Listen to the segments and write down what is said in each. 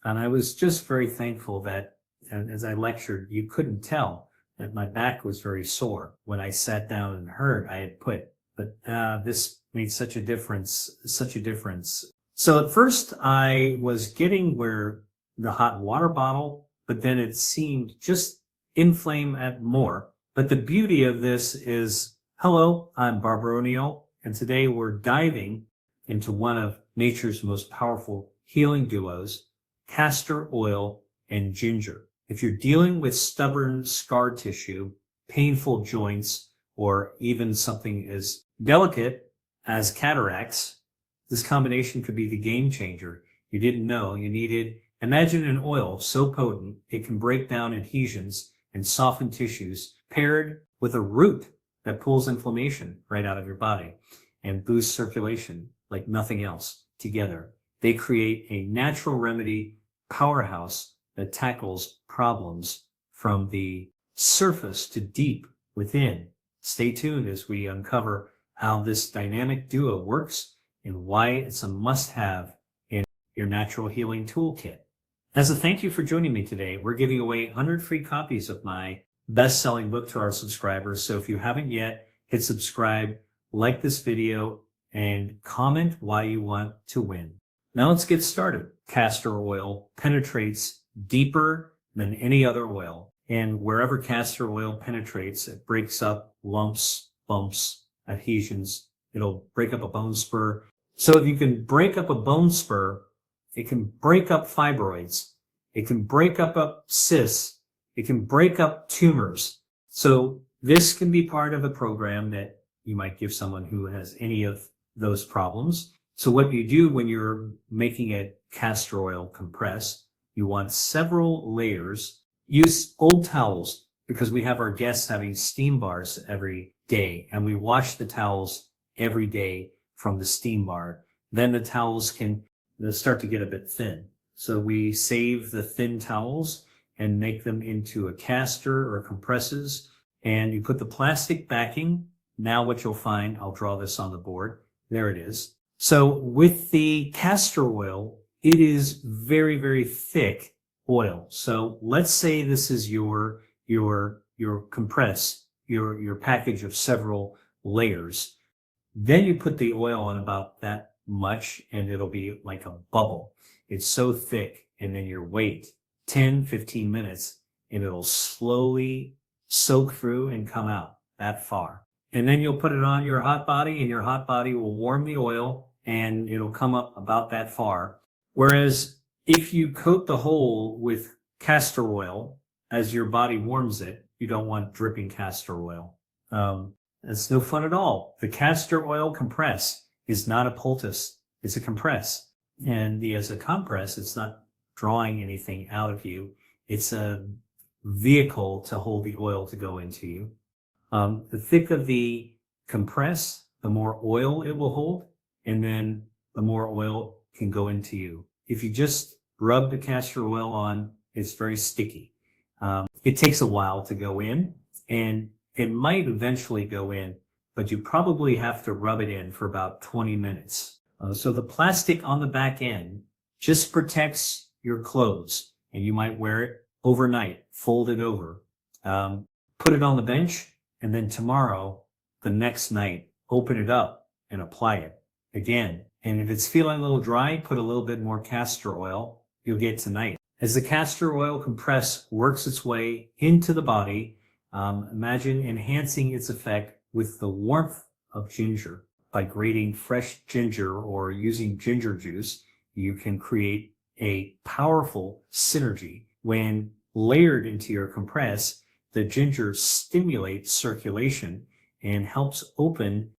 And I was just very thankful that, and as I lectured, you couldn't tell that my back was very sore when I sat down and heard I had quit. But this made such a difference, such a difference. So at first I was getting where the hot water bottle, but then it seemed just inflame at more. But the beauty of this is, hello, I'm Barbara O'Neill, and today we're diving into one of nature's most powerful healing duos, castor oil and ginger. If you're dealing with stubborn scar tissue, painful joints, or even something as delicate as cataracts, this combination could be the game changer you didn't know you needed. Imagine an oil so potent it can break down adhesions and soften tissues, paired with a root that pulls inflammation right out of your body and boosts circulation like nothing else. Together, they create a natural remedy powerhouse that tackles problems from the surface to deep within. Stay tuned as we uncover how this dynamic duo works and why it's a must-have in your natural healing toolkit. As a thank you for joining me today, we're giving away 100 free copies of my best-selling book to our subscribers. So if you haven't yet, hit subscribe, like this video, and comment why you want to win. Now let's get started. Castor oil penetrates deeper than any other oil. And wherever castor oil penetrates, it breaks up lumps, bumps, adhesions. It'll break up a bone spur. So if you can break up a bone spur, it can break up fibroids. It can break up cysts. It can break up tumors. So this can be part of a program that you might give someone who has any of those problems. So what you do when you're making a castor oil compress, you want several layers. Use old towels because we have our guests having steam bars every day, and we wash the towels every day from the steam bar. Then the towels can start to get a bit thin. So we save the thin towels and make them into a castor or compresses, and you put the plastic backing. Now what you'll find, I'll draw this on the board. There it is. So with the castor oil, it is very, very thick oil. So let's say this is your compress, your package of several layers. Then you put the oil on about that much and it'll be like a bubble. It's so thick, and then you wait 10, 15 minutes and it'll slowly soak through and come out that far. And then you'll put it on your hot body, and your hot body will warm the oil and it'll come up about that far. Whereas if you coat the hole with castor oil as your body warms it, you don't want dripping castor oil. That's no fun at all. The castor oil compress is not a poultice. It's a compress. And as a compress, it's not drawing anything out of you. It's a vehicle to hold the oil to go into you. The thicker the compress, the more oil it will hold, and then the more oil can go into you. If you just rub the castor oil on, it's very sticky. It takes a while to go in, and it might eventually go in, but you probably have to rub it in for about 20 minutes. So the plastic on the back end just protects your clothes, and you might wear it overnight, fold it over, put it on the bench, and then tomorrow, the next night, open it up and apply it again. And if it's feeling a little dry, put a little bit more castor oil. You'll get tonight. As the castor oil compress works its way into the body, imagine enhancing its effect with the warmth of ginger. By grating fresh ginger or using ginger juice, you can create a powerful synergy. When layered into your compress, the ginger stimulates circulation and helps open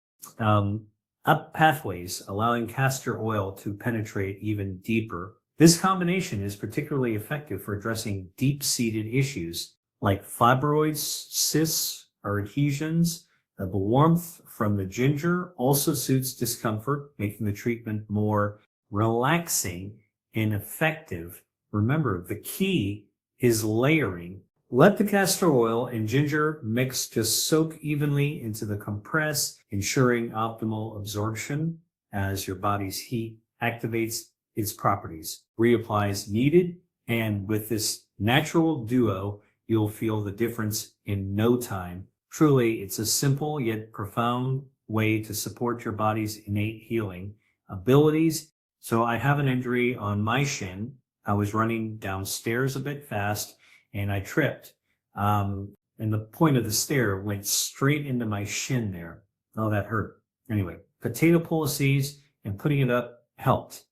up pathways, allowing castor oil to penetrate even deeper. This combination is particularly effective for addressing deep-seated issues like fibroids, cysts, or adhesions. The warmth from the ginger also suits discomfort, making the treatment more relaxing and effective. Remember, the key is layering. Let the castor oil and ginger mix just soak evenly into the compress, ensuring optimal absorption as your body's heat activates its properties. Reapply as needed. And with this natural duo, you'll feel the difference in no time. Truly, it's a simple yet profound way to support your body's innate healing abilities. So I have an injury on my shin. I was running downstairs a bit fast and I tripped. And the point of the stair went straight into my shin there. Oh, that hurt. Anyway, potato pull seeds and putting it up helped.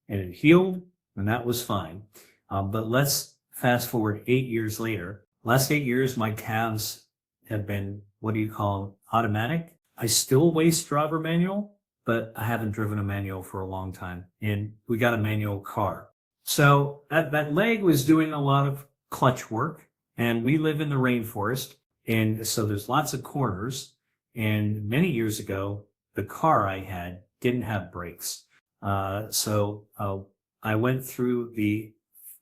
And it healed, and that was fine. But let's fast forward 8 years later. Last 8 years, my calves have been, what do you call, automatic. I still waste driver manual, but I haven't driven a manual for a long time. And we got a manual car. So that leg was doing a lot of clutch work. And we live in the rainforest. And so there's lots of corners. And many years ago, the car I had didn't have brakes. So I went through the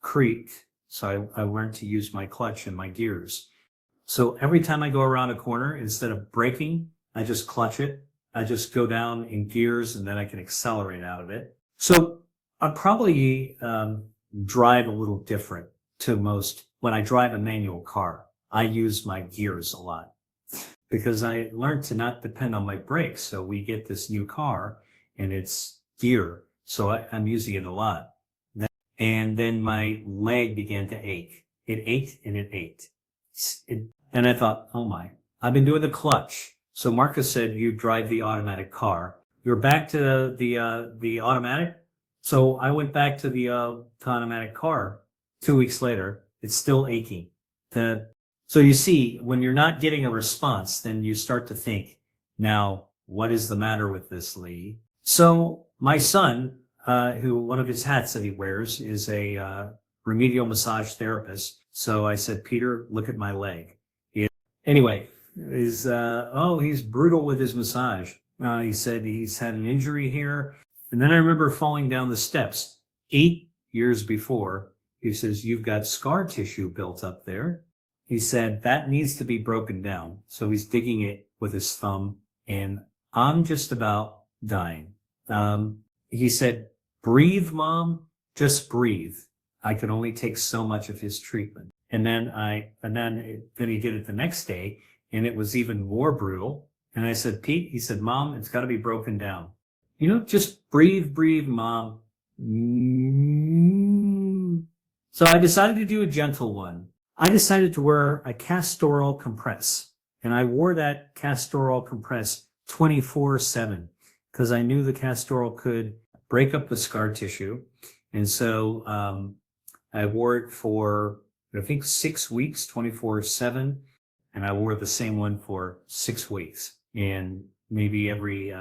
creek. So I learned to use my clutch and my gears. So every time I go around a corner, instead of braking, I just clutch it. I just go down in gears and then I can accelerate out of it. So I probably drive a little different to most. When I drive a manual car, I use my gears a lot because I learned to not depend on my brakes. So we get this new car and it's gear. So I'm using it a lot. And then my leg began to ache. It ached and it ached. And I thought, oh my, I've been doing the clutch. So Marcus said, you drive the automatic car. You're back to the automatic. So I went back to the automatic car 2 weeks later. It's still aching. So you see, when you're not getting a response, then you start to think, now, what is the matter with this, Lee? So my son, who one of his hats that he wears is a remedial massage therapist. So I said, Peter, look at my leg. Anyway, he's brutal with his massage. He said he's had an injury here. And then I remember falling down the steps 8 years before. He says, you've got scar tissue built up there. He said, that needs to be broken down. So he's digging it with his thumb, and I'm just about dying. He said, breathe, Mom, just breathe. I could only take so much of his treatment. And then he did it the next day, and it was even more brutal. And I said, Pete, he said, Mom, it's got to be broken down. Just breathe, Mom. So I decided to do a gentle one. I decided to wear a Castor Oil compress, and I wore that Castor Oil compress 24/7 because I knew the Castor Oil could break up the scar tissue. And so I wore it for, I think, 6 weeks, 24/7, and I wore the same one for 6 weeks. And maybe every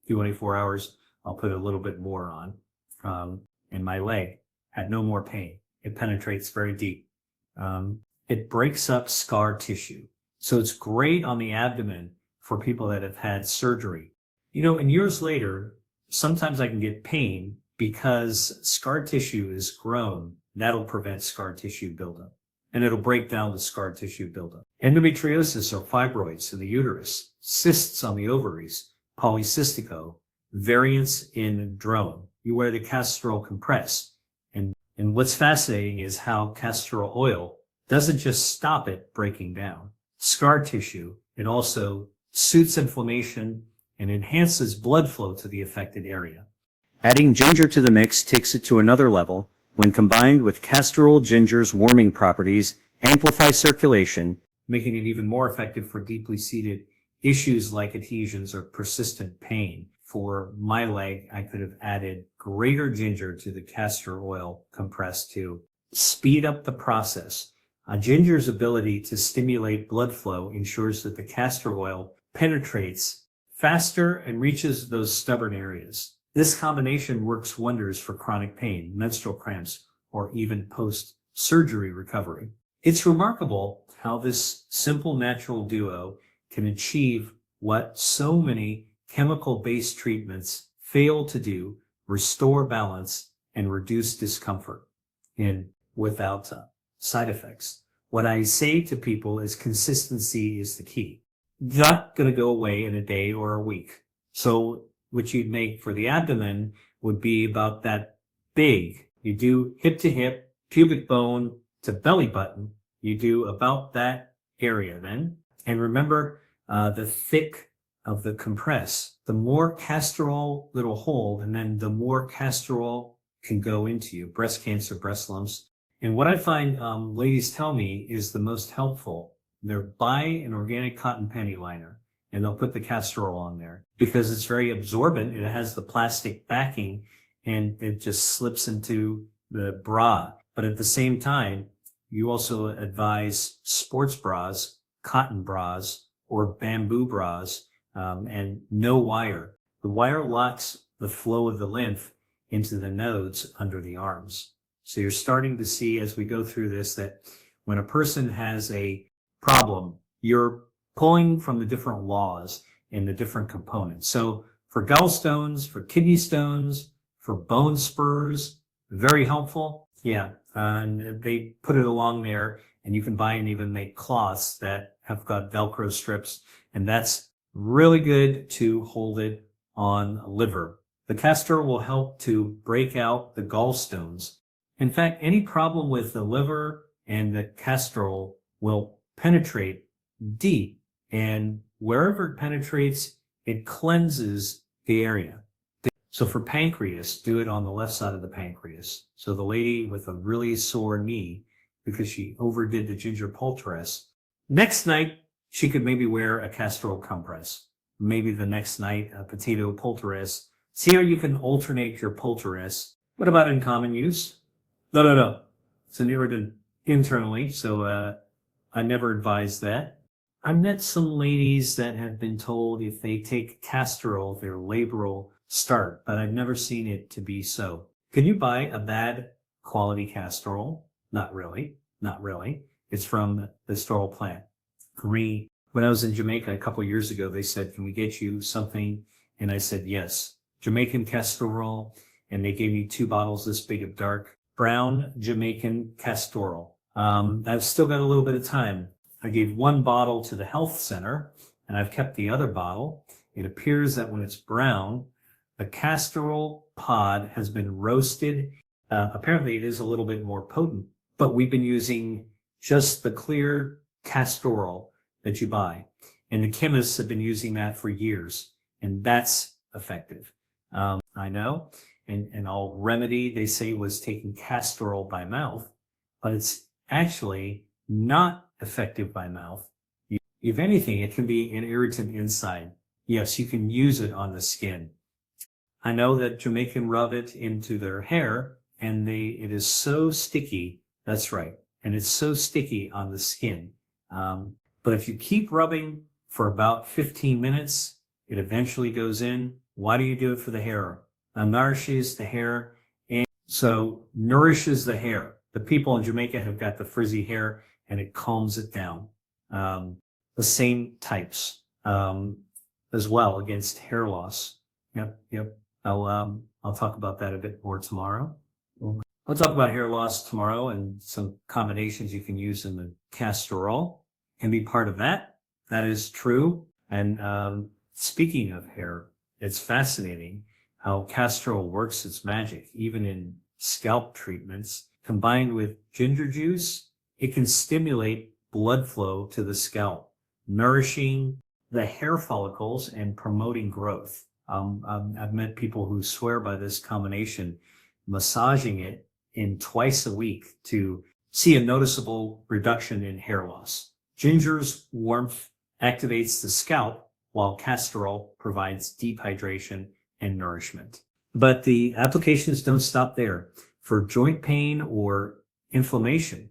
24 hours, I'll put a little bit more on. And my leg had no more pain. It penetrates very deep. It breaks up scar tissue. So it's great on the abdomen for people that have had surgery. And years later, sometimes I can get pain because scar tissue is grown. That'll prevent scar tissue buildup, and it'll break down the scar tissue buildup. Endometriosis or fibroids in the uterus, cysts on the ovaries, polycystico, variants in drone. You wear the Castor Oil compress. And what's fascinating is how Castor Oil doesn't just stop it breaking down scar tissue. It also soothes inflammation and enhances blood flow to the affected area. Adding ginger to the mix takes it to another level. When combined with Castor Oil, ginger's warming properties amplify circulation, making it even more effective for deeply seated issues like adhesions or persistent pain. For my leg, I could have added greater ginger to the Castor Oil compress to speed up the process. Ginger's ability to stimulate blood flow ensures that the castor oil penetrates faster and reaches those stubborn areas. This combination works wonders for chronic pain, menstrual cramps, or even post-surgery recovery. It's remarkable how this simple natural duo can achieve what so many chemical-based treatments fail to do: restore balance and reduce discomfort, and without side effects. What I say to people is consistency is the key. Not going to go away in a day or a week. So what you'd make for the abdomen would be about that big. You do hip to hip, pubic bone to belly button. You do about that area then. And remember, the thick of the compress. The more castor oil it'll hold, and then the more castor oil can go into you. Breast cancer, breast lumps. And what I find ladies tell me is the most helpful. They'll buy an organic cotton panty liner and they'll put the castor oil on there because it's very absorbent. It has the plastic backing and it just slips into the bra. But at the same time, you also advise sports bras, cotton bras, or bamboo bras, and no wire. The wire locks the flow of the lymph into the nodes under the arms. So you're starting to see as we go through this that when a person has a problem, you're pulling from the different laws and the different components. So for gallstones, for kidney stones, for bone spurs, very helpful. Yeah, and they put it along there, and you can buy and even make cloths that have got Velcro strips, and that's really good to hold it on liver. The castor will help to break out the gallstones. In fact, any problem with the liver and the castor oil will penetrate deep, and wherever it penetrates, it cleanses the area. So for pancreas, do it on the left side of the pancreas. So the lady with a really sore knee, because she overdid the ginger poultice, next night, she could maybe wear a castor oil compress. Maybe the next night, a potato poultice. See how you can alternate your poultice. What about in common use? No. It's an irritant internally, so I never advise that. I met some ladies that have been told if they take castor oil, their labor will start, but I've never seen it to be so. Can you buy a bad quality castor oil? Not really. It's from the castor oil plant. Green. When I was in Jamaica a couple of years ago, they said, can we get you something? And I said, yes. Jamaican castor oil. And they gave me 2 bottles this big of dark brown Jamaican castor oil. I've still got a little bit of time. I gave 1 bottle to the health center and I've kept the other bottle. It appears that when it's brown, the castor oil pod has been roasted. Apparently it is a little bit more potent, but we've been using just the clear castor oil that you buy. And the chemists have been using that for years, and that's effective. I know. And all Remedy, they say, was taking castor oil by mouth, but it's actually not effective by mouth. If anything, it can be an irritant inside. Yes, you can use it on the skin. I know that Jamaican rub it into their hair, and it is so sticky. That's right. And it's so sticky on the skin. But if you keep rubbing for about 15 minutes, it eventually goes in. Why do you do it for the hair? It nourishes the hair, and so nourishes the hair. The people in Jamaica have got the frizzy hair, and it calms it down. The same types as well against hair loss. Yep. I'll talk about that a bit more tomorrow. I'll talk about hair loss tomorrow and some combinations you can use in the castor oil can be part of that. That is true. And speaking of hair, it's fascinating how castor oil works its magic, even in scalp treatments. Combined with ginger juice, it can stimulate blood flow to the scalp, nourishing the hair follicles and promoting growth. I've met people who swear by this combination, massaging it in twice a week to see a noticeable reduction in hair loss. Ginger's warmth activates the scalp, while castor oil provides deep hydration and nourishment. But the applications don't stop there. For joint pain or inflammation,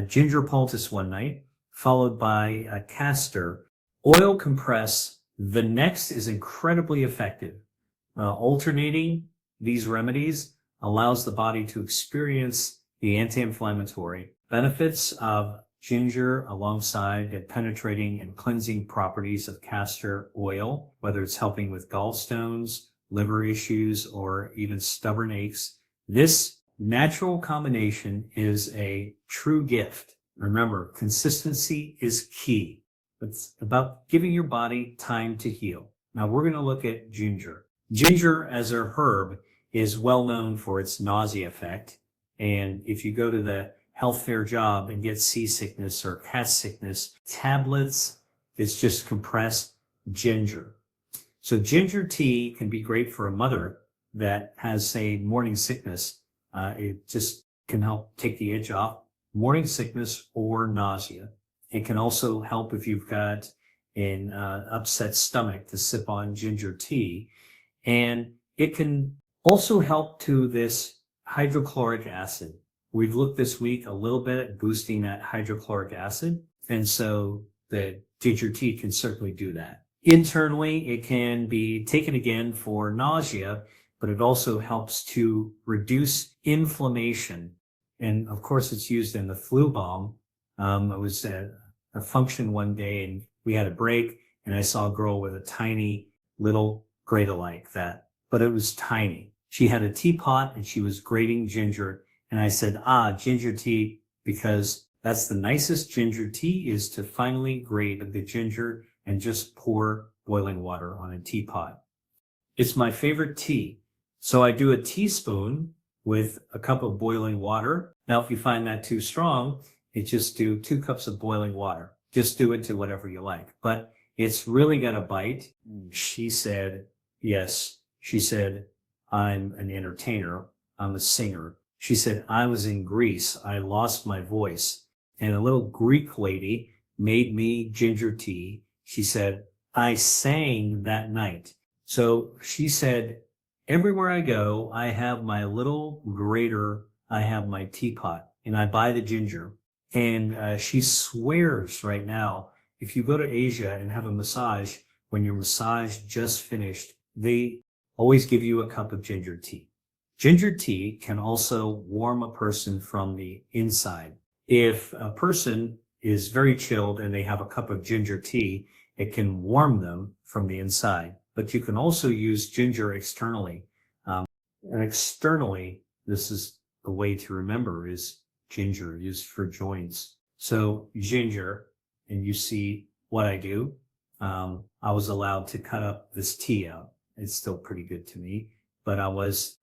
ginger poultice one night, followed by a castor oil compress. The next is incredibly effective. Alternating these remedies allows the body to experience the anti-inflammatory benefits of ginger alongside the penetrating and cleansing properties of castor oil, whether it's helping with gallstones, liver issues, or even stubborn aches. This natural combination is a true gift. Remember, consistency is key. It's about giving your body time to heal. Now we're going to look at ginger. Ginger as a herb is well known for its nausea effect. And if you go to the health fair job and get seasickness or cat sickness, tablets is just compressed ginger. So ginger tea can be great for a mother that has, say, morning sickness. It just can help take the edge off morning sickness or nausea. It can also help if you've got an upset stomach to sip on ginger tea. And it can also help to this hydrochloric acid. We've looked this week a little bit at boosting that hydrochloric acid. And so the ginger tea can certainly do that. Internally, it can be taken again for nausea, but it also helps to reduce inflammation. And of course, it's used in the flu balm. It was a function one day and we had a break and I saw a girl with a tiny little grater like that, but it was tiny. She had a teapot and she was grating ginger. And I said, ginger tea, because that's the nicest ginger tea is to finely grate the ginger and just pour boiling water on a teapot. It's my favorite tea. So I do a teaspoon with a cup of boiling water. Now, if you find that too strong, you just do 2 cups of boiling water. Just do it to whatever you like. But it's really got a bite. She said, yes. She said, I'm an entertainer. I'm a singer. She said, I was in Greece. I lost my voice. And a little Greek lady made me ginger tea. She said, I sang that night. So she said, everywhere I go, I have my little grater. I have my teapot and I buy the ginger. And she swears right now, if you go to Asia and have a massage, when your massage just finished, they always give you a cup of ginger tea. Ginger tea can also warm a person from the inside. If a person is very chilled and they have a cup of ginger tea, it can warm them from the inside. But you can also use ginger externally. And externally, this is the way to remember, is ginger used for joints. So ginger, and you see what I do. I was allowed to cut up this tea out. It's still pretty good to me, but I was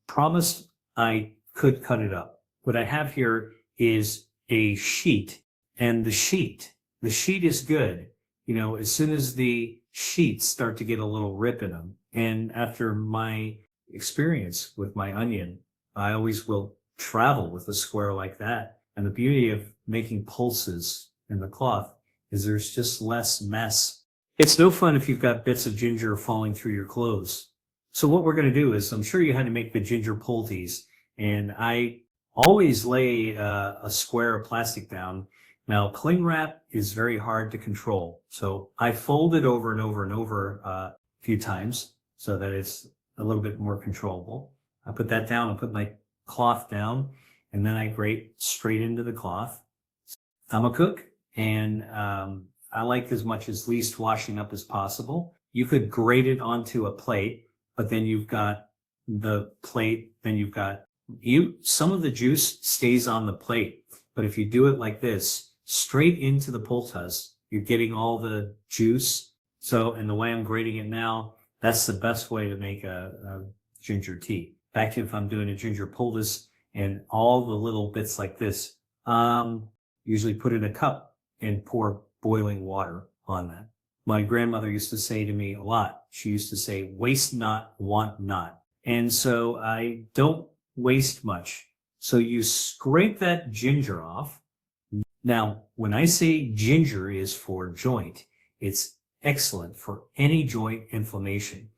promised I could cut it up. What I have here is a sheet, and the sheet is good. You know, as soon as the sheets start to get a little rip in them, and after my experience with my onion, I always will travel with a square like that. And the beauty of making pulses in the cloth is there's just less mess. It's no fun if you've got bits of ginger falling through your clothes. So what we're going to do is, I'm sure you had to make the ginger poultices, and I always lay a square of plastic down. Now, cling wrap is very hard to control. So I fold it over and over and over a few times so that it's a little bit more controllable. I put that down, I put my cloth down, and then I grate straight into the cloth. I'm a cook, and I like as much as least washing up as possible. You could grate it onto a plate, but then you've got the plate, then you've got some of the juice stays on the plate. But if you do it like this, straight into the poultice, you're getting all the juice. So, and the way I'm grating it now, that's the best way to make a ginger tea. Back to if I'm doing a ginger poultice and all the little bits like this, usually put in a cup and pour boiling water on that. My grandmother used to say to me a lot, she used to say, waste not, want not. And so I don't waste much. So you scrape that ginger off. Now, when I say ginger is for joint, it's excellent for any joint inflammation.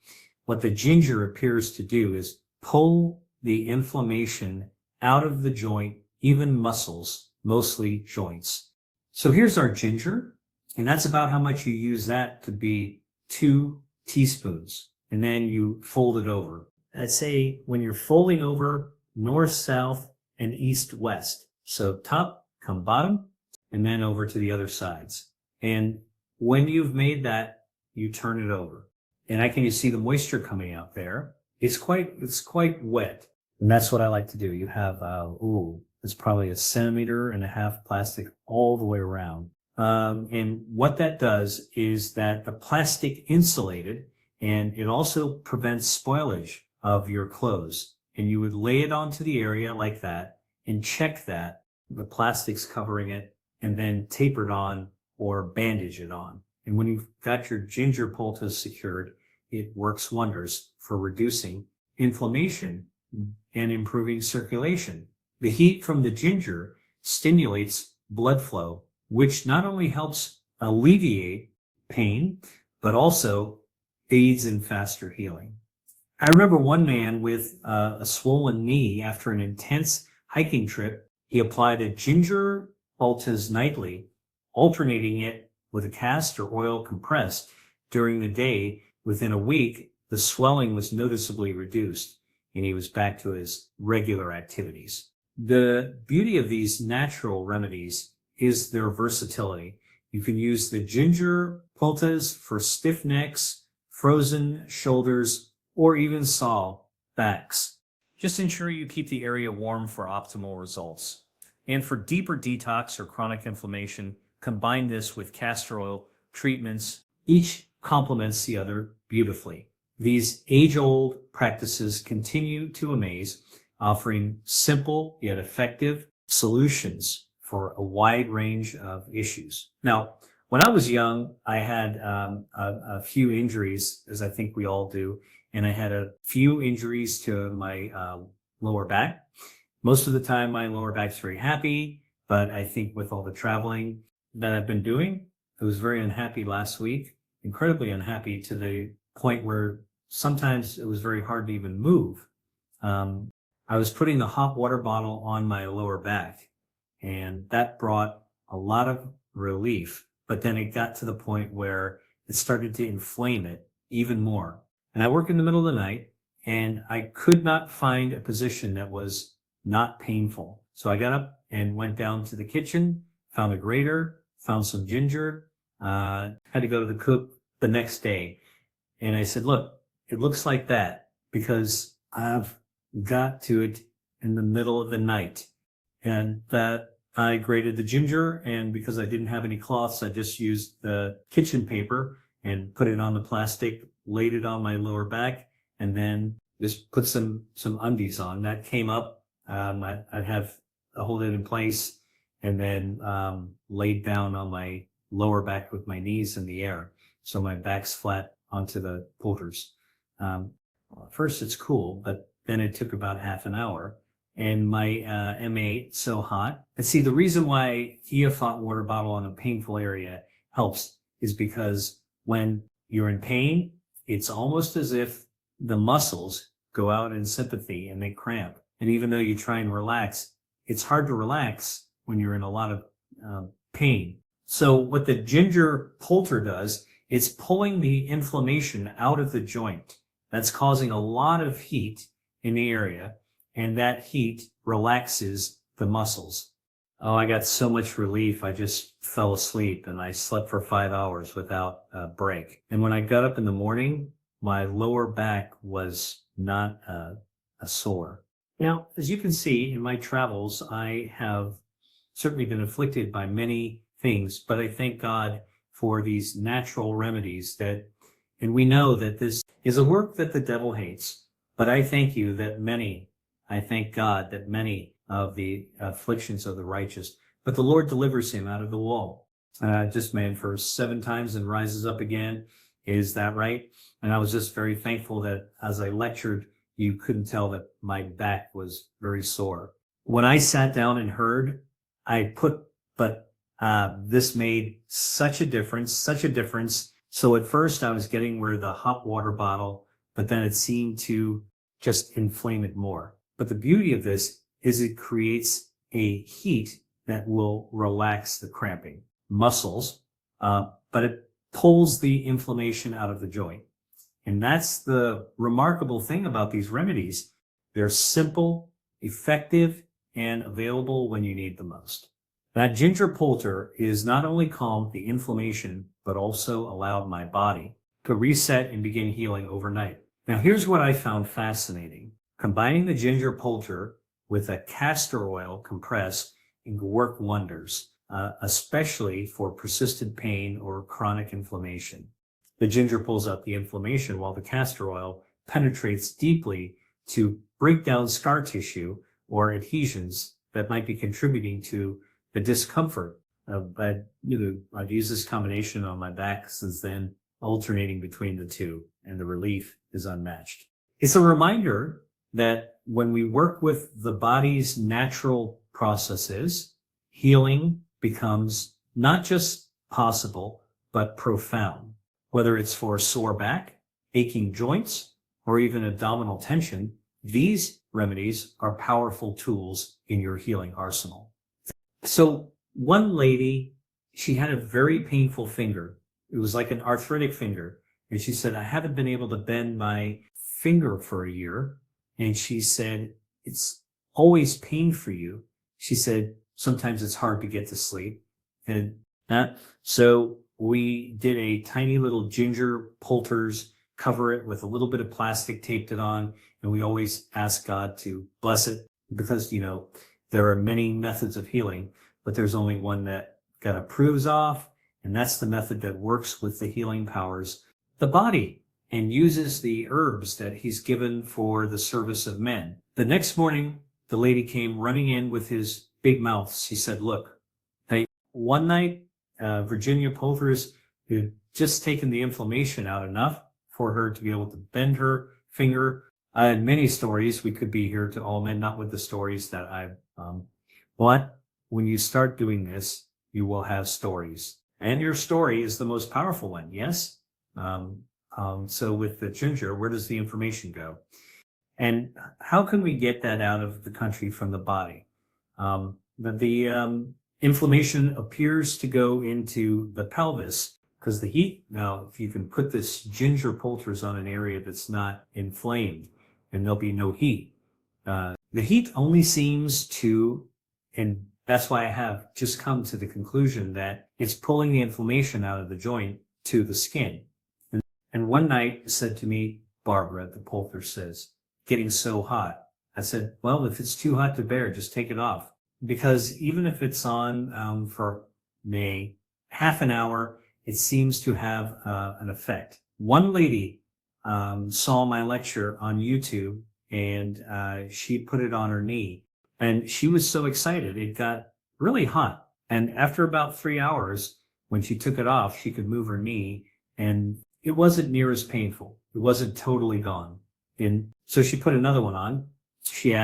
What the ginger appears to do is pull the inflammation out of the joint, even muscles, mostly joints. So here's our ginger, and that's about how much you use that to be 2 teaspoons. And then you fold it over. I'd say when you're folding over, north, south, and east, west. So top, come bottom, and then over to the other sides. And when you've made that, you turn it over. And you see the moisture coming out there. It's quite wet. And that's what I like to do. You have, it's probably 1.5 centimeters plastic all the way around. And what that does is that the plastic insulated, and it also prevents spoilage of your clothes. And you would lay it onto the area like that and check that the plastic's covering it, and then tape it on or bandage it on. And when you've got your ginger poultice secured, it works wonders for reducing inflammation and improving circulation. The heat from the ginger stimulates blood flow, which not only helps alleviate pain, but also aids in faster healing. I remember one man with a swollen knee after an intense hiking trip. He applied a ginger poultice nightly, alternating it with a castor oil compress during the day. Within a week, the swelling was noticeably reduced, and he was back to his regular activities. The beauty of these natural remedies is their versatility. You can use the ginger poultice for stiff necks, frozen shoulders, or even sore backs. Just ensure you keep the area warm for optimal results. And for deeper detox or chronic inflammation, combine this with castor oil treatments. Each complements the other beautifully. These age-old practices continue to amaze, offering simple yet effective solutions for a wide range of issues. Now, when I was young, I had a few injuries, as I think we all do, and I had a few injuries to my lower back. Most of the time, my lower back's very happy, but I think with all the traveling that I've been doing, I was very unhappy last week, incredibly unhappy to the point where sometimes it was very hard to even move. I was putting the hot water bottle on my lower back, and that brought a lot of relief. But then it got to the point where it started to inflame it even more. And I work in the middle of the night, and I could not find a position that was not painful. So I got up and went down to the kitchen, found a grater, found some ginger, had to go to the cook the next day. And I said, look, it looks like that because I've got to it in the middle of the night. And that I grated the ginger, and because I didn't have any cloths, I just used the kitchen paper and put it on the plastic, laid it on my lower back, and then just put some undies on. That came up. I'd hold it in place, and then laid down on my lower back with my knees in the air. So my back's flat onto the poultice. First it's cool, but then it took about half an hour. And my M8 so hot. And see, the reason why a hot water bottle on a painful area helps is because when you're in pain, it's almost as if the muscles go out in sympathy and they cramp. And even though you try and relax, it's hard to relax when you're in a lot of pain. So what the ginger poultice does, it's pulling the inflammation out of the joint. That's causing a lot of heat in the area. And that heat relaxes the muscles. Oh, I got so much relief. I just fell asleep, and I slept for 5 hours without a break. And when I got up in the morning, my lower back was not a sore. Now, as you can see in my travels, I have certainly been afflicted by many things, but I thank God for these natural remedies and we know that this is a work that the devil hates. But I thank God that many of the afflictions of the righteous, but the Lord delivers him out of the wall. Just man for 7 times and rises up again. Is that right? And I was just very thankful that as I lectured, you couldn't tell that my back was very sore. When I sat down and heard, this made such a difference. So at first I was getting where the hot water bottle, but then it seemed to just inflame it more. But the beauty of this is it creates a heat that will relax the cramping muscles, but it pulls the inflammation out of the joint. And that's the remarkable thing about these remedies. They're simple, effective, and available when you need the most. That ginger poultice is not only calmed the inflammation, but also allowed my body to reset and begin healing overnight. Now, here's what I found fascinating. Combining the ginger poultice with a castor oil compress can work wonders, especially for persistent pain or chronic inflammation. The ginger pulls out the inflammation while the castor oil penetrates deeply to break down scar tissue or adhesions that might be contributing to the discomfort. I've used this combination on my back since then, alternating between the two, and the relief is unmatched. It's a reminder that when we work with the body's natural processes, healing becomes not just possible, but profound. Whether it's for sore back, aching joints, or even abdominal tension, these remedies are powerful tools in your healing arsenal. So one lady, she had a very painful finger. It was like an arthritic finger. And she said, I haven't been able to bend my finger for a year. And she said, it's always pain for you. She said, sometimes it's hard to get to sleep. And so we did a tiny little ginger poultice, cover it with a little bit of plastic, taped it on. And we always ask God to bless it because, there are many methods of healing, but there's only one that God approves of. And that's the method that works with the healing powers, the body, and uses the herbs that he's given for the service of men. The next morning, the lady came running in with his big mouth. She said, look, hey, one night, Virginia Poultice had just taken the inflammation out enough for her to be able to bend her finger. I had many stories. We could be here to all men, not with the stories that I've, but when you start doing this, you will have stories. And your story is the most powerful one, yes? So with the ginger, where does the information go? And how can we get that out of the country from the body? The inflammation appears to go into the pelvis because the heat. Now, if you can put this ginger poultice on an area that's not inflamed, and there'll be no heat. The heat only seems to, and that's why I have just come to the conclusion that it's pulling the inflammation out of the joint to the skin. And one night said to me, Barbara, the poultice says, getting so hot. I said, well, if it's too hot to bear, just take it off. Because even if it's on for half an hour, it seems to have an effect. One lady saw my lecture on YouTube, and she put it on her knee. And she was so excited. It got really hot. And after about 3 hours, when she took it off, she could move her knee, and it wasn't near as painful. It wasn't totally gone. And so she put another one on. She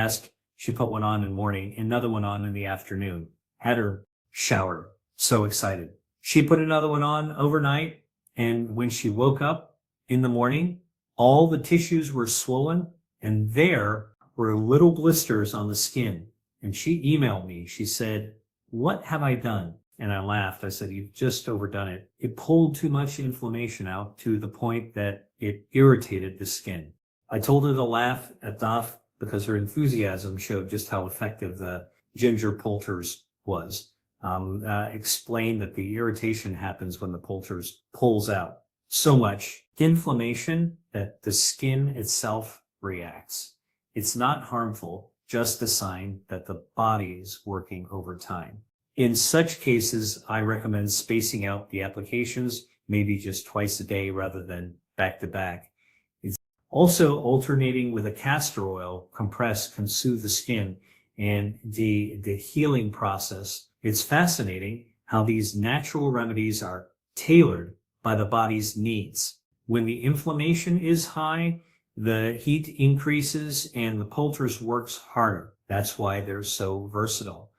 put one on in the morning, another one on in the afternoon, had her shower. So excited. She put another one on overnight. And when she woke up in the morning, all the tissues were swollen, and there were little blisters on the skin. And she emailed me. She said, what have I done? And I laughed. I said, you've just overdone it. It pulled too much inflammation out to the point that it irritated the skin. I told her to laugh it off because her enthusiasm showed just how effective the ginger poultice was. Explained that the irritation happens when the poultice pulls out so much inflammation that the skin itself reacts. It's not harmful, just a sign that the body is working overtime. In such cases, I recommend spacing out the applications, maybe just twice a day rather than back to back. It's also alternating with a castor oil compressed can soothe the skin and the healing process. It's fascinating how these natural remedies are tailored by the body's needs. When the inflammation is high, the heat increases and the poultice works harder. That's why they're so versatile.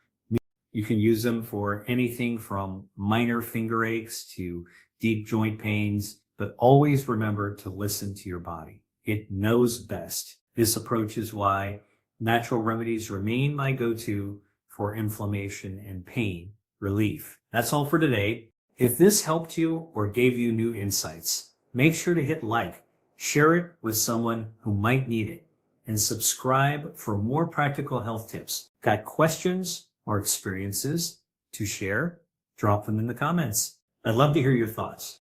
You can use them for anything from minor finger aches to deep joint pains, but always remember to listen to your body. It knows best. This approach is why natural remedies remain my go-to for inflammation and pain relief. That's all for today. If this helped you or gave you new insights, make sure to hit like, share it with someone who might need it, and subscribe for more practical health tips. Got questions or experiences to share? Drop them in the comments. I'd love to hear your thoughts.